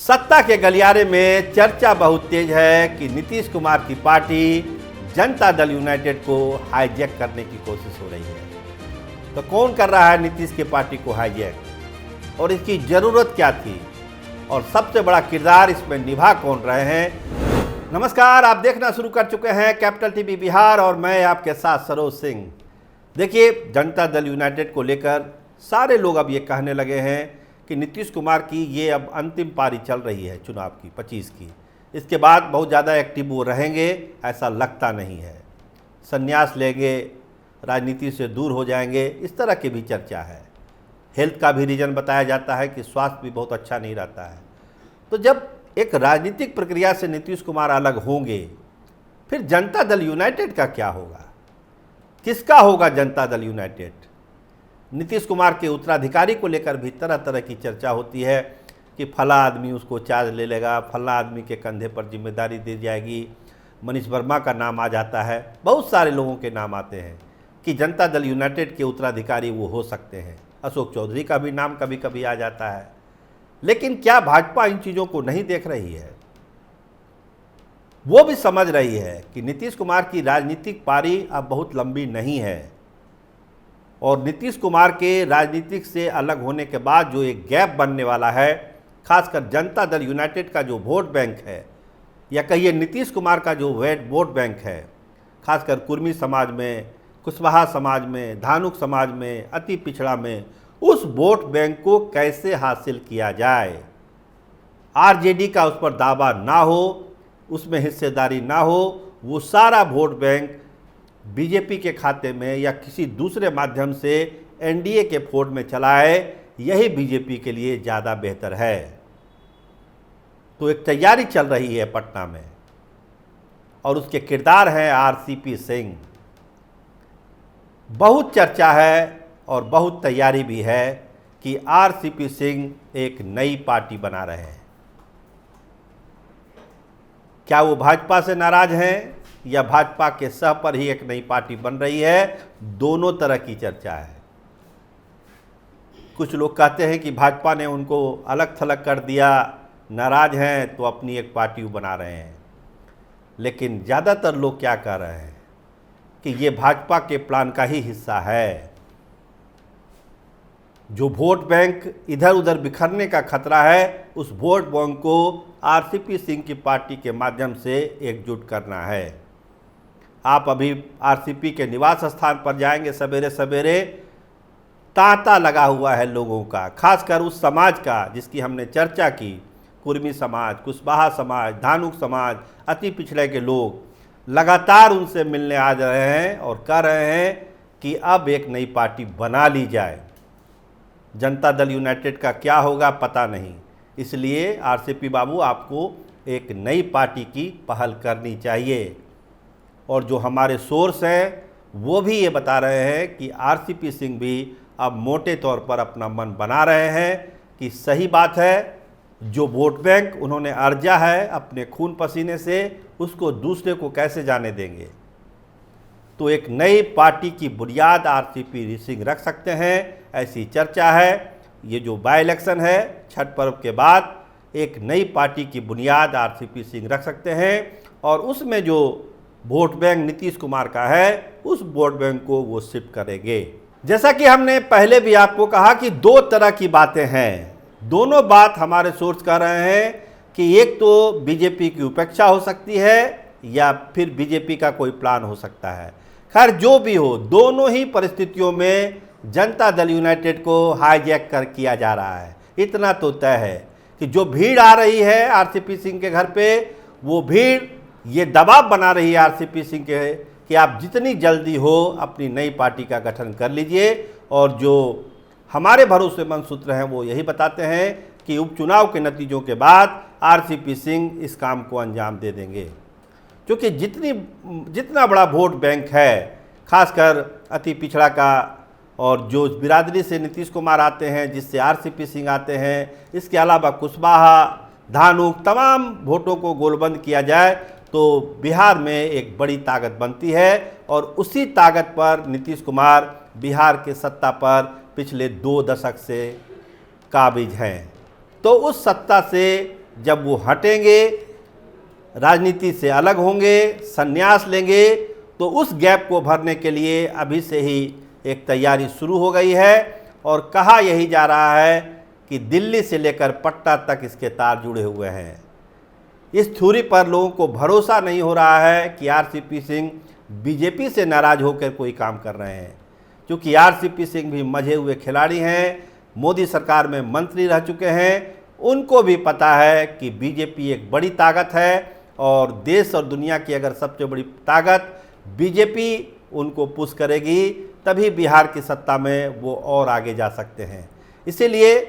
सत्ता के गलियारे में चर्चा बहुत तेज है कि नीतीश कुमार की पार्टी जनता दल यूनाइटेड को हाईजैक करने की कोशिश हो रही है। तो कौन कर रहा है नीतीश की पार्टी को हाईजैक और इसकी ज़रूरत क्या थी और सबसे बड़ा किरदार इसमें निभा कौन रहे हैं। नमस्कार, आप देखना शुरू कर चुके हैं कैपिटल टीवी बिहार और मैं आपके साथ सरोज सिंह। देखिए, जनता दल यूनाइटेड को लेकर सारे लोग अब ये कहने लगे हैं कि नीतीश कुमार की ये अब अंतिम पारी चल रही है चुनाव की 25 की। इसके बाद बहुत ज़्यादा एक्टिव वो रहेंगे ऐसा लगता नहीं है, संन्यास लेंगे, राजनीति से दूर हो जाएंगे, इस तरह की भी चर्चा है। हेल्थ का भी रीज़न बताया जाता है कि स्वास्थ्य भी बहुत अच्छा नहीं रहता है। तो जब एक राजनीतिक प्रक्रिया से नीतीश कुमार अलग होंगे, फिर जनता दल यूनाइटेड का क्या होगा? किसका होगा जनता दल यूनाइटेड? नीतीश कुमार के उत्तराधिकारी को लेकर भी तरह तरह की चर्चा होती है कि फला आदमी उसको चार्ज ले लेगा, फला आदमी के कंधे पर जिम्मेदारी दी जाएगी। मनीष वर्मा का नाम आ जाता है, बहुत सारे लोगों के नाम आते हैं कि जनता दल यूनाइटेड के उत्तराधिकारी वो हो सकते हैं। अशोक चौधरी का भी नाम कभी कभी आ जाता है। लेकिन क्या भाजपा इन चीज़ों को नहीं देख रही है? वो भी समझ रही है कि नीतीश कुमार की राजनीतिक पारी अब बहुत लंबी नहीं है और नीतीश कुमार के राजनीतिक से अलग होने के बाद जो एक गैप बनने वाला है, खासकर जनता दल यूनाइटेड का जो वोट बैंक है या कहिए नीतीश कुमार का जो वोट बैंक है, खासकर कुर्मी समाज में, कुशवाहा समाज में, धानुक समाज में, अति पिछड़ा में, उस वोट बैंक को कैसे हासिल किया जाए। आरजेडी का उस पर दावा ना हो, उसमें हिस्सेदारी ना हो, वो सारा वोट बैंक बीजेपी के खाते में या किसी दूसरे माध्यम से एनडीए के फोर्ड में चलाए, यही बीजेपी के लिए ज़्यादा बेहतर है। तो एक तैयारी चल रही है पटना में और उसके किरदार हैं आरसीपी सिंह। बहुत चर्चा है और बहुत तैयारी भी है कि आरसीपी सिंह एक नई पार्टी बना रहे हैं। क्या वो भाजपा से नाराज हैं या भाजपा के सह पर ही एक नई पार्टी बन रही है? दोनों तरह की चर्चा है। कुछ लोग कहते हैं कि भाजपा ने उनको अलग थलग कर दिया, नाराज हैं तो अपनी एक पार्टी बना रहे हैं। लेकिन ज़्यादातर लोग क्या कह रहे हैं कि ये भाजपा के प्लान का ही हिस्सा है। जो वोट बैंक इधर उधर बिखरने का खतरा है, उस वोट बैंक को आरसीपी सिंह की पार्टी के माध्यम से एकजुट करना है। आप अभी आरसीपी के निवास स्थान पर जाएंगे, सवेरे सवेरे तांता लगा हुआ है लोगों का, खासकर उस समाज का जिसकी हमने चर्चा की, कुर्मी समाज, कुशवाहा समाज, धानुक समाज, अति पिछड़े के लोग लगातार उनसे मिलने आ रहे हैं और कह रहे हैं कि अब एक नई पार्टी बना ली जाए। जनता दल यूनाइटेड का क्या होगा पता नहीं, इसलिए आरसीपी बाबू आपको एक नई पार्टी की पहल करनी चाहिए। और जो हमारे सोर्स हैं वो भी ये बता रहे हैं कि आरसीपी सिंह भी अब मोटे तौर पर अपना मन बना रहे हैं कि सही बात है, जो वोट बैंक उन्होंने अर्जा है अपने खून पसीने से, उसको दूसरे को कैसे जाने देंगे। तो एक नई पार्टी की बुनियाद आरसीपी सिंह रख सकते हैं, ऐसी चर्चा है। ये जो बाई इलेक्शन है छठ पर्व के बाद, एक नई पार्टी की बुनियाद आरसीपी सिंह रख सकते हैं और उसमें जो वोट बैंक नीतीश कुमार का है, उस वोट बैंक को वो शिफ्ट करेंगे। जैसा कि हमने पहले भी आपको कहा कि दो तरह की बातें हैं। दोनों बात हमारे सोर्स कह रहे हैं कि एक तो बीजेपी की उपेक्षा हो सकती है या फिर बीजेपी का कोई प्लान हो सकता है। खैर जो भी हो, दोनों ही परिस्थितियों में जनता दल यूनाइटेड को हाईजैक कर किया जा रहा है। इतना तो तय है कि जो भीड़ आ रही है आरसीपी सिंह के घर पे, वो भीड़ ये दबाव बना रही है आरसीपी सिंह के कि आप जितनी जल्दी हो अपनी नई पार्टी का गठन कर लीजिए। और जो हमारे भरोसेमंद सूत्र हैं वो यही बताते हैं कि उपचुनाव के नतीजों के बाद आरसीपी सिंह इस काम को अंजाम दे देंगे, क्योंकि जितना बड़ा वोट बैंक है, खासकर अति पिछड़ा का और जो बिरादरी से नीतीश कुमार आते हैं, जिससे आरसीपी सिंह आते हैं, इसके अलावा कुशवाहा, धानुक, तमाम वोटों को गोलबंद किया जाए तो बिहार में एक बड़ी ताकत बनती है और उसी ताकत पर नीतीश कुमार बिहार के सत्ता पर पिछले 2 दशक से काबिज हैं। तो उस सत्ता से जब वो हटेंगे, राजनीति से अलग होंगे, संन्यास लेंगे, तो उस गैप को भरने के लिए अभी से ही एक तैयारी शुरू हो गई है। और कहा यही जा रहा है कि दिल्ली से लेकर पटना तक इसके तार जुड़े हुए हैं। इस थ्योरी पर लोगों को भरोसा नहीं हो रहा है कि आरसीपी सिंह बीजेपी से नाराज होकर कोई काम कर रहे हैं, क्योंकि आरसीपी सिंह भी मजे हुए खिलाड़ी हैं, मोदी सरकार में मंत्री रह चुके हैं। उनको भी पता है कि बीजेपी एक बड़ी ताकत है और देश और दुनिया की अगर सबसे बड़ी ताकत बीजेपी उनको पुश करेगी, तभी बिहार की सत्ता में वो और आगे जा सकते हैं। इसीलिए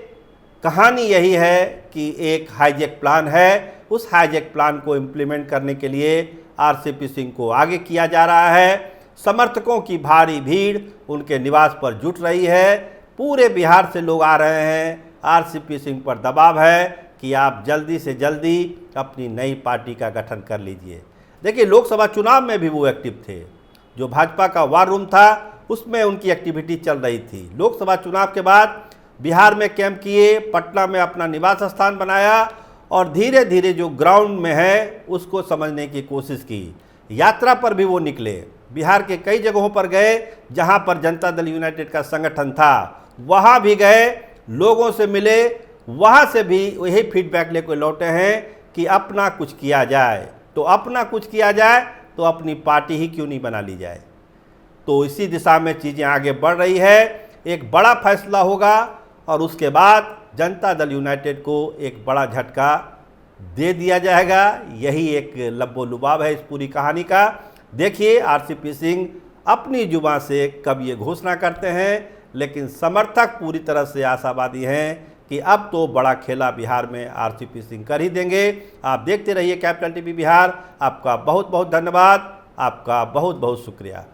कहानी यही है कि एक हाईजैक प्लान है, उस हाईजैक प्लान को इम्प्लीमेंट करने के लिए आरसीपी सिंह को आगे किया जा रहा है। समर्थकों की भारी भीड़ उनके निवास पर जुट रही है। पूरे बिहार से लोग आ रहे हैं। आरसीपी सिंह पर दबाव है कि आप जल्दी से जल्दी अपनी नई पार्टी का गठन कर लीजिए। देखिए, लोकसभा चुनाव में भी वो एक्टिव थे। जो भाजपा का वार रूम था उसमें उनकी एक्टिविटी चल रही थी। लोकसभा चुनाव के बाद बिहार में कैंप किए, पटना में अपना निवास स्थान बनाया और धीरे धीरे जो ग्राउंड में है उसको समझने की कोशिश की। यात्रा पर भी वो निकले, बिहार के कई जगहों पर गए जहां पर जनता दल यूनाइटेड का संगठन था, वहां भी गए, लोगों से मिले, वहां से भी वही फीडबैक लेकर लौटे हैं कि अपना कुछ किया जाए। तो अपना कुछ किया जाए तो अपनी पार्टी ही क्यों नहीं बना ली जाए। तो इसी दिशा में चीज़ें आगे बढ़ रही है। एक बड़ा फैसला होगा और उसके बाद जनता दल यूनाइटेड को एक बड़ा झटका दे दिया जाएगा। यही एक लब्बो लुबाब है इस पूरी कहानी का। देखिए, आरसीपी सिंह अपनी जुबान से कब ये घोषणा करते हैं, लेकिन समर्थक पूरी तरह से आशावादी हैं कि अब तो बड़ा खेला बिहार में आरसीपी सिंह कर ही देंगे। आप देखते रहिए कैपिटल टीवी बिहार। आपका बहुत बहुत धन्यवाद, आपका बहुत बहुत शुक्रिया।